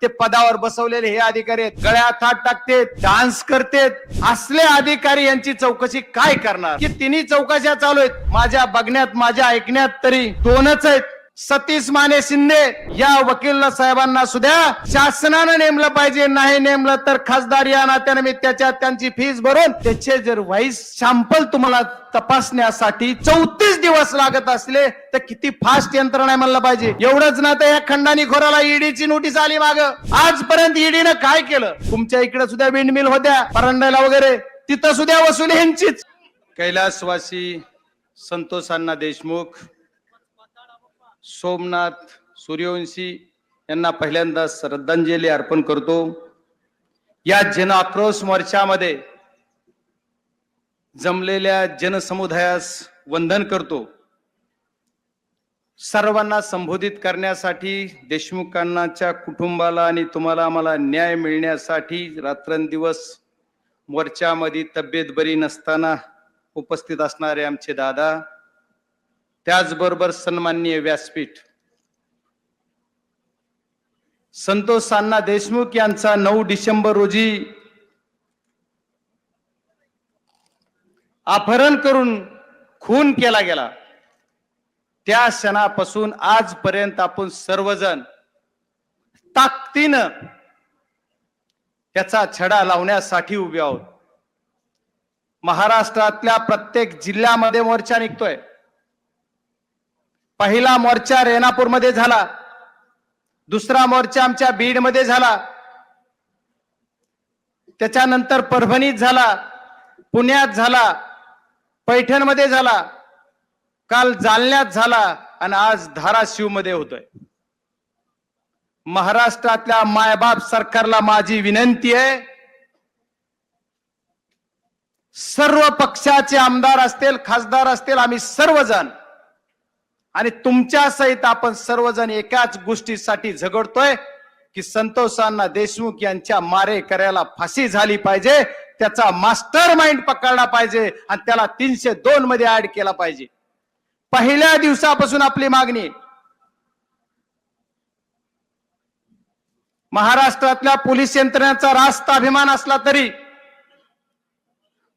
ते पदावर बसवलेले हे अधिकारी आहेत, गळ्यात हात टाकतेत, डान्स करतेत, असले अधिकारी यांची चौकशी काय करणार? की तिन्ही चौकशा चालू आहेत, माझ्या बघण्यात माझ्या ऐकण्यात तरी दोनच आहेत. सतीश माने शिंदे या वकील साहेबांना सुद्धा शासनानं नेमलं पाहिजे, नाही नेमलं तर खासदार या नात्याने त्याच्यात त्यांची फीस भरून त्याचे जर व्हाईस सॅम्पल तुम्हाला तपासण्यासाठी 34 दिवस लागत असले तर किती फास्ट यंत्रणा म्हणलं पाहिजे. एवढंच ना तर या खंडाणीखोराला ईडीची नोटीस आली माग. आजपर्यंत ईडीनं काय केलं? तुमच्या इकडे सुद्धा विंडमिल होत्या परंड्याला वगैरे, तिथं सुद्धा वसुली यांचीच. कैलासवासी संतोष अण्णा देशमुख, सोमनाथ सूर्यवंशी यांना पहिल्यांदा श्रद्धांजली अर्पण करतो. या जन आक्रोश मोर्चामध्ये जमलेल्या जनसमुदायास वंदन करतो. सर्वांना संबोधित करण्यासाठी, देशमुखांच्या कुटुंबाला आणि तुम्हाला आम्हाला न्याय मिळण्यासाठी रात्रंदिवस मोर्चामध्ये तब्येत बरी नसताना उपस्थित असणारे आमचे दादा, त्याचबरोबर सन्माननीय व्यासपीठ, संतोष अण्णा देशमुख यांचा 9 डिसेंबर रोजी अपहरण करून खून केला गेला. त्या क्षणापासून आजपर्यंत आपण सर्वजण ताकदीनं त्याचा छडा लावण्यासाठी उभे आहोत. महाराष्ट्रातल्या प्रत्येक जिल्ह्यामध्ये मोर्चा निघतोय. पहिला मोर्चा रेणापूरमध्ये झाला, दुसरा मोर्चा आमच्या बीड मध्ये झाला, त्याच्यानंतर परभणीत झाला, पुण्यात झाला, पैठण मध्ये झाला, काल जालन्यात झाला आणि आज धाराशिव मध्ये होतोय. महाराष्ट्रातल्या मायबाप सरकारला माझी विनंती आहे, सर्व पक्षाचे आमदार असतील, खासदार असतील, आम्ही सर्वजण आणि तुमच्या सहित आपण सर्वजण एकाच गोष्टीसाठी झगडतोय की संतोष अण्णा देशमुख यांच्या मारेकऱ्याला फाशी झाली पाहिजे, त्याचा मास्टर माइंड पकडला पाहिजे आणि त्याला 302 मध्ये ऍड केला पाहिजे. पहिल्या दिवसापासून आपली मागणी. महाराष्ट्रातल्या पोलीस यंत्रणेचा रास्त अभिमान असला तरी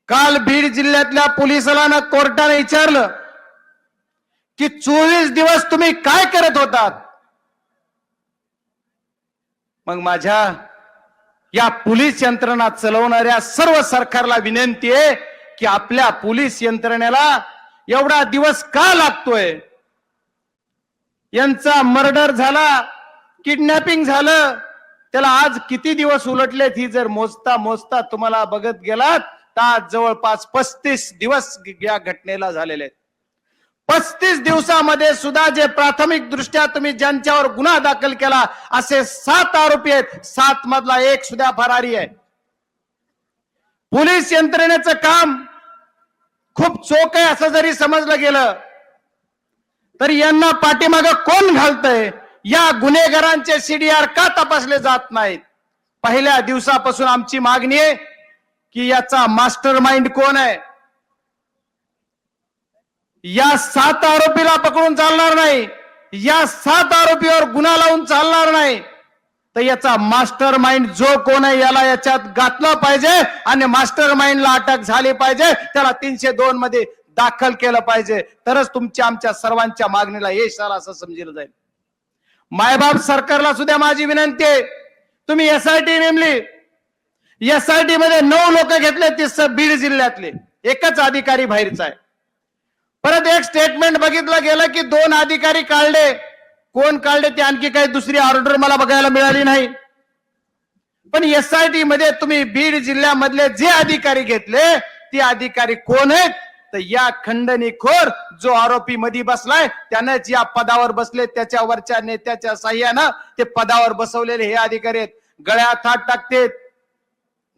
काल बीड जिल्ह्यातल्या पोलिसाला कोर्टाने विचारलं की 24 दिवस तुम्ही काय करत होतात? मग माझ्या या पोलीस यंत्रणा चालवणाऱ्या सर्व सरकारला विनंती आहे की आपल्या पोलीस यंत्रणेला एवढा दिवस का लागतोय? यांचा मर्डर झाला, किडनॅपिंग झालं, त्याला आज किती दिवस उलटलेत ही जर मोजता मोजता तुम्हाला बघत गेलात तर आज जवळपास 35 दिवस या घटनेला झालेले आहेत. 35 दिवसामध्ये सुद्धा जे प्राथमिक दृष्ट्या तुम्ही ज्यांच्यावर गुन्हा दाखल केला असे 7 आरोपी आहेत, 7 मधला एक सुद्धा फरारी आहे. पोलीस यंत्रणेचं काम खूप चोख आहे असं जरी समजलं गेलं तरी यांना पाठीमागं कोण घालतंय? या गुन्हेगारांचे सीडीआर का तपासले जात नाहीत? पहिल्या दिवसापासून आमची मागणी आहे की याचा मास्टर माइंड कोण आहे? या 7 आरोपीला पकडून चालणार नाही, या 7 आरोपीवर गुन्हा लावून चालणार नाही. तर याचा मास्टर माइंड जो कोण आहे याला याच्यात घातलं पाहिजे आणि मास्टर माइंडला अटक झाली पाहिजे, त्याला 302 मध्ये दाखल केलं पाहिजे, तरच तुमच्या आमच्या सर्वांच्या मागणीला यश आलं असं समजलं जाईल. मायबाप सरकारला सुद्धा माझी विनंती आहे, तुम्ही एसआयटी नेमली, एसआयटी मध्ये 9 लोक घेतले, ते बीड जिल्ह्यातले, एकच अधिकारी बाहेरचा आहे. परत एक स्टेटमेंट बघितलं गेलं की 2 अधिकारी काढले. कोण काढले ते आणखी काही दुसरी ऑर्डर मला बघायला मिळाली नाही. पण एसआयटी मध्ये तुम्ही बीड जिल्ह्यामधले जे अधिकारी घेतले ते अधिकारी कोण आहेत? तर या खंडणीखोर जो आरोपी मध्ये बसलाय त्यानेच या पदावर बसले, त्याच्यावरच्या नेत्याच्या साह्यानं ते पदावर बसवलेले हे अधिकारी आहेत. गळ्यात हात टाकतेत,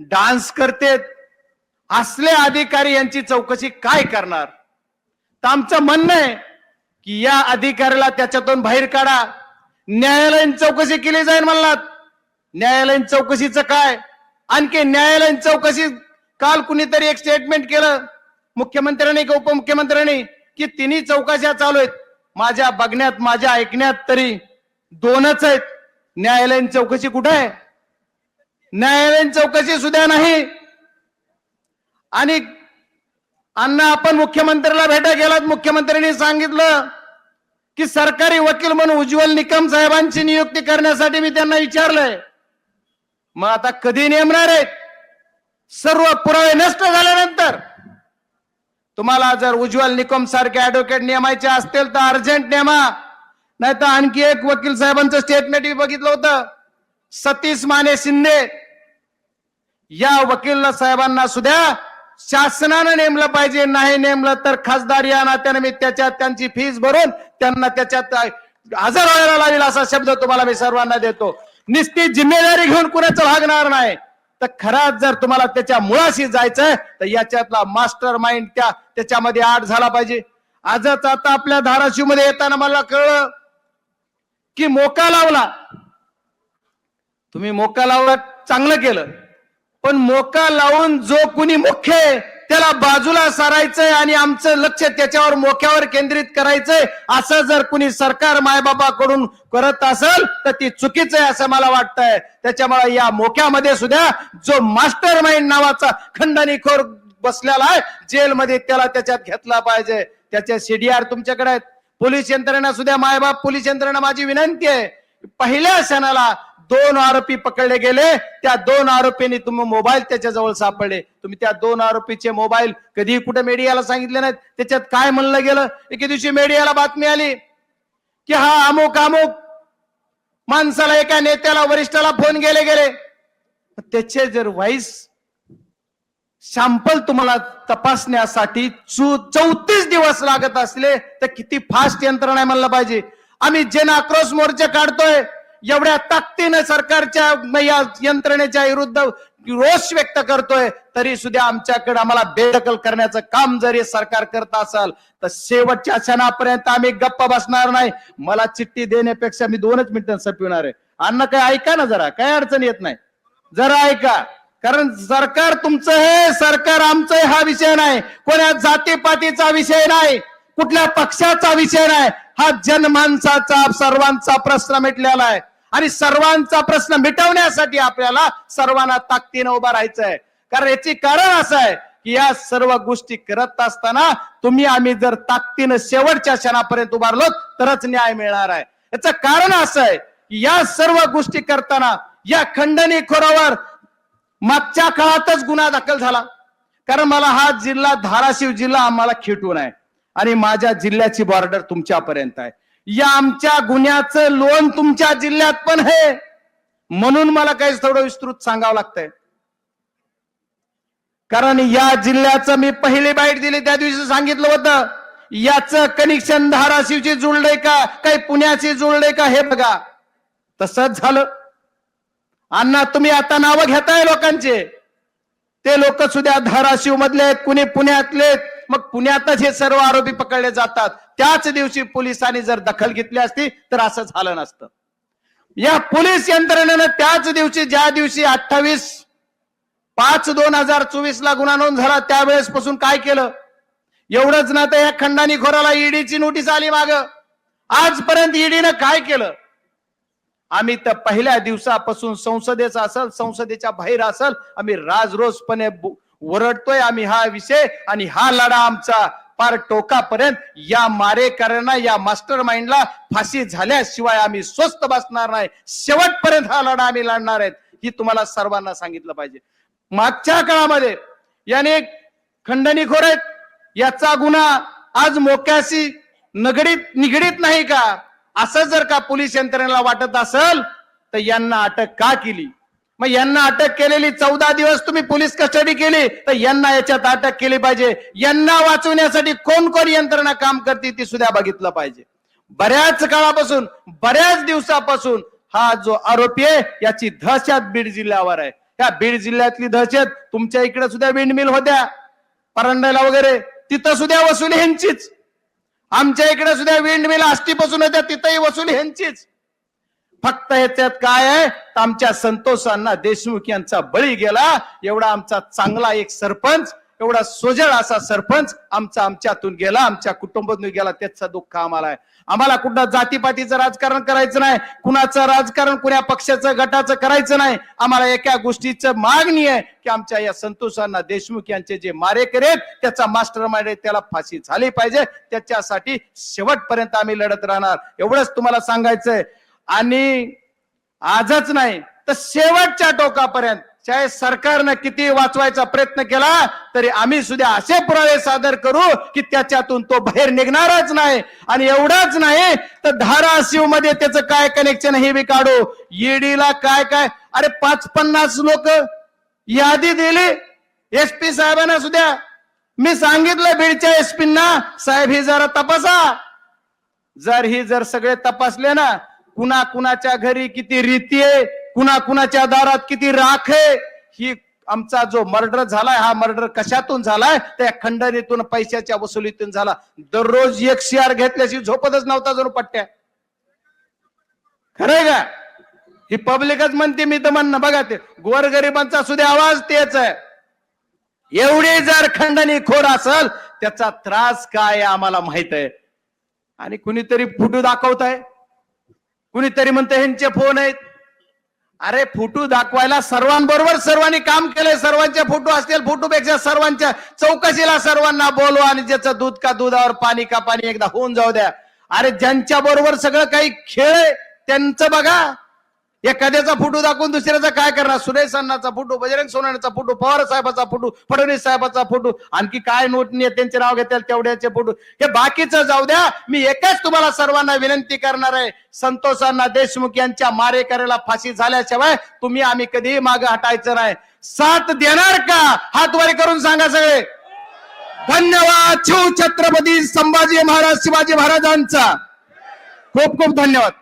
डान्स करतेत, असले अधिकारी यांची चौकशी काय करणार? तर आमचं म्हणणं आहे की या अधिकाऱ्याला त्याच्यातून बाहेर काढा. न्यायालयीन चौकशी केली जाईल म्हणलात, न्यायालयीन चौकशीचं काय? आणखी न्यायालयीन चौकशी काल कुणीतरी एक स्टेटमेंट केलं मुख्यमंत्र्यांनी की उपमुख्यमंत्र्यांनी की तिन्ही चौकशा चालू आहेत. माझ्या बघण्यात माझ्या ऐकण्यात तरी दोनच आहेत. न्यायालयीन चौकशी कुठे आहे? न्यायालयीन चौकशी सुद्धा नाही. आणि अण्णा आपण मुख्यमंत्र्याला भेटा गेलात, मुख्यमंत्र्यांनी सांगितलं की सरकारी वकील म्हणून उज्ज्वल निकम साहेबांची नियुक्ती करण्यासाठी मी त्यांना विचारलंय. मग आता कधी नेमणार आहेत? सर्व पुरावे नष्ट झाल्यानंतर. तुम्हाला जर उज्ज्वल निकम सारखे ऍडव्होकेट नेमायचे असतील तर अर्जंट नेमा. नाही तर आणखी एक वकील साहेबांचं स्टेटमेंट बघितलं होतं, सतीश माने शिंदे या वकील साहेबांना सुद्धा शासनानं नेमलं पाहिजे. नाही नेमलं तर खासदार या नात्याने मी त्याच्यात त्यांची फीस भरून त्यांना त्याच्यात हजर व्हायला लावेल असा शब्द तुम्हाला मी सर्वांना देतो. निश्चित जिम्मेदारी घेऊन कुणाचं भागणार नाही. तर खरंच जर तुम्हाला त्याच्या मुळाशी जायचंय तर याच्यातला मास्टर माइंड त्याच्यामध्ये आड झाला पाहिजे. आजच आता आपल्या धाराशिव मध्ये येताना मला कळलं की मोका लावला. तुम्ही मोका लावला, चांगलं केलं, पण मोका लावून जो कुणी मुख्य आहे त्याला बाजूला सारायचंय आणि आमचं लक्ष त्याच्यावर मोक्यावर केंद्रित करायचंय असं जर कुणी सरकार मायबापाकडून करत असेल तर ती चुकीचं आहे असं मला वाटतंय. त्याच्यामुळे या मोक्यामध्ये सुद्धा जो मास्टर माइंड नावाचा खंडणीखोर बसलेला आहे जेलमध्ये त्याला त्याच्यात घेतला पाहिजे. त्याचे सीडीआर तुमच्याकडे आहेत. पोलीस यंत्रणा सुद्धा, मायबाप पोलीस यंत्रणा, माझी विनंती आहे, पहिल्या क्षणाला 2 आरोपी पकडले गेले, त्या 2 आरोपींनी तुम्ही मोबाईल त्याच्याजवळ सापडले. तुम्ही त्या 2 आरोपीचे मोबाईल कधी कुठे मीडियाला सांगितले नाहीत. त्याच्यात काय म्हणलं गेलं? एके दिवशी मीडियाला बातमी आली की हा अमुक अमुक माणसाला, एका नेत्याला, वरिष्ठाला फोन गेले. त्याचे जर व्हॉइस सॅम्पल तुम्हाला तपासण्यासाठी 34 दिवस लागत असले तर किती फास्ट यंत्रणा आहे म्हणलं पाहिजे. आम्ही जन आक्रोश मोर्चे काढतोय, एवढ्या ताकदीने सरकारच्या या यंत्रणेच्या विरुद्ध रोष व्यक्त करतोय, तरी सुद्धा आमच्याकडे आम्हाला बेदखल करण्याचं काम जरी सरकार करत असेल तर शेवटच्या क्षणापर्यंत आम्ही गप्प बसणार नाही. मला चिठ्ठी देण्यापेक्षा मी 2च मिनिटांत संपविणार आहे. अण्णा काय ऐका ना जरा, काय अडचण येत नाही, जरा ऐका. कारण सरकार तुमचं आहे, सरकार आमचं आहे हा विषय नाही, कोणा जातीपातीचा विषय नाही, कुठल्या पक्षाचा विषय नाही. हा जनमानसाचा सर्वांचा प्रश्न मिटलेला आहे आणि सर्वांचा प्रश्न मिटवण्यासाठी आपल्याला सर्वांना ताकदीने उभा राहायचं आहे. कारण याची कारण असं आहे की या सर्व गोष्टी करत असताना तुम्ही आम्ही जर ताकदीने शेवटच्या क्षणापर्यंत उभारलो तरच न्याय मिळणार आहे. याचं कारण असं आहे की या सर्व गोष्टी करताना या खंडणीखोरावर मागच्या काळातच गुन्हा दाखल झाला. कारण मला हा जिल्हा, धाराशिव जिल्हा आम्हाला खेटून आहे आणि माझ्या जिल्ह्याची बॉर्डर तुमच्यापर्यंत आहे. या आमच्या गुन्ह्याचं लोन तुमच्या जिल्ह्यात पण आहे, म्हणून मला काही थोडं विस्तृत सांगावं लागतंय. कारण या जिल्ह्याचं मी पहिली बाईट दिली त्या दिवशी सांगितलं होतं याचं कनेक्शन धाराशिवची जुळलंय का, काही पुण्याची जुळलंय का हे बघा. तसंच झालं. अण्णा तुम्ही आता नावं घेताय लोकांचे, ते लोक सुद्धा धाराशिव मधले आहेत, कुणी पुण्यातले. मग पुण्यातच हे सर्व आरोपी पकडले जातात. त्याच दिवशी पोलिसांनी जर दखल घेतली असती तर असं झालं नसतं. या पोलीस यंत्रणेनं त्याच दिवशी, ज्या दिवशी 28/5/2024 ला गुन्हा नोंद झाला त्यावेळेस पासून काय केलं? एवढंच ना तर या खंडणीखोराला ईडीची नोटीस आली माग. आजपर्यंत ईडीनं काय केलं? आम्ही तर पहिल्या दिवसापासून संसदेचा असेल, संसदेच्या बाहेर असेल, आम्ही राजरोसपणे ओरडतोय आम्ही हा विषय आणि हा लढा आमचा पार टोकापर्यंत. या मारेकऱ्यांना, या मास्टर माइंडला फाशी झाल्याशिवाय आम्ही स्वस्थ बसणार नाही. शेवटपर्यंत हा लढा आम्ही लढणार आहेत, ही तुम्हाला सर्वांना सांगितलं पाहिजे. मागच्या काळामध्ये याने खंडणीखोर आहेत, याचा गुन्हा आज मोक्याशी निगडीत नाही का, असं जर का पोलीस यंत्रणेला वाटत असेल तर यांना अटक का केली? मग यांना अटक केलेली 14 दिवस तुम्ही पोलीस कस्टडी केली तर यांना याच्यात अटक केली पाहिजे. यांना वाचवण्यासाठी कोण कोण यंत्रणा काम करते ती सुद्धा बघितलं पाहिजे. बऱ्याच काळापासून, बऱ्याच दिवसापासून हा जो आरोपी आहे याची दहशत बीड जिल्ह्यावर आहे. त्या बीड जिल्ह्यातली दहशत तुमच्या इकडे सुद्धा विंडमिल होत्या परंड्याला वगैरे, तिथं सुद्धा वसुली ह्यांचीच. आमच्या इकडे सुद्धा विंडमिल आष्टीपासून होत्या, तिथंही वसुली ह्यांचीच. फक्त ह्याच्यात काय आहे, आमच्या संतोष अण्णा देशमुख यांचा बळी गेला. एवढा आमचा चांगला एक सरपंच एवढा सोजळ असा सरपंच आमच्यातून गेला, आमच्या कुटुंबातून गेला, त्याचं दुःख आम्हाला आहे. आम्हाला कुठं जातीपातीचं राजकारण करायचं नाही, कुणाचं राजकारण कुण्या पक्षाचं गटाचं करायचं नाही. आम्हाला एका गोष्टीचं मागणी आहे की आमच्या या संतोष अण्णा देशमुख यांचे जे मारेकरी आहेत त्याचा मास्टर माइंड त्याला फाशी झाली पाहिजे. त्याच्यासाठी शेवटपर्यंत आम्ही लढत राहणार, एवढंच तुम्हाला सांगायचंय. आणि आजच नाही तर शेवटच्या टोकापर्यंत चाहे सरकारनं किती वाचवायचा प्रयत्न केला तरी आम्ही सुद्धा असे पुरावे सादर करू की त्याच्यातून तो बाहेर निघणारच नाही. आणि एवढंच नाही तर धाराशिव मध्ये त्याचं काय कनेक्शन हे बी काढू. ईडीला काय काय, अरे 50 लोक यादी दिली एसपी साहेबांना सुद्धा. मी सांगितलं बीडच्या एसपींना, साहेब ही जरा तपासा. जर सगळे तपासले ना, कुणा कुणाच्या घरी किती रीती आहे, कुणा कुणाच्या दारात किती राख आहे, ही आमचा जो मर्डर झालाय हा मर्डर कशातून झालाय, त्या खंडणीतून पैशाच्या वसुलीतून झाला. दररोज 1 शेअर घेतल्याशी झोपतच नव्हता जणू पट्ट्या. खरंय का? ही पब्लिकच म्हणते, मी तर म्हणणं बघा ते गोरगरिबांचा सुद्धा आवाज तेच आहे. एवढी जर खंडणी खोर असेल त्याचा त्रास काय आम्हाला माहित आहे. आणि कुणीतरी फोटो दाखवताय, कुणीतरी म्हणते ह्यांचे फोन आहेत. अरे फोटो दाखवायला सर्वांबरोबर सर्वांनी काम केलंय, सर्वांचे फोटो असतील, फोटोपेक्षा सर्वांच्या चौकशीला सर्वांना बोलवा आणि ज्याचं दूध का दुधावर पाणी का पाणी एकदा होऊन जाऊ द्या. अरे ज्यांच्या बरोबर सगळं काही खेळ आहे त्यांचं बघा. एखाद्याचा फोटो दाखवून दुसऱ्याचा काय करणार? सुरेश अण्णाचा फोटो, बजरंग सोनवणेचा फोटो, पवार साहेबाचा फोटो, फडणवीस साहेबाचा फोटो, आणखी काय नोट त्यांचे नाव घेतील तेवढ्याचे फोटो, हे बाकीचं जाऊ द्या. मी एकच तुम्हाला सर्वांना विनंती करणार आहे, संतोष अण्णा देशमुख यांच्या मारेकऱ्याला फाशी झाल्याशिवाय तुम्ही आम्ही कधीही मागे हटायचं नाही. साथ देणार का? हात वर करून सांगा सगळे. धन्यवाद. शिव छत्रपती संभाजी महाराज शिवाजी महाराजांचा खूप खूप धन्यवाद.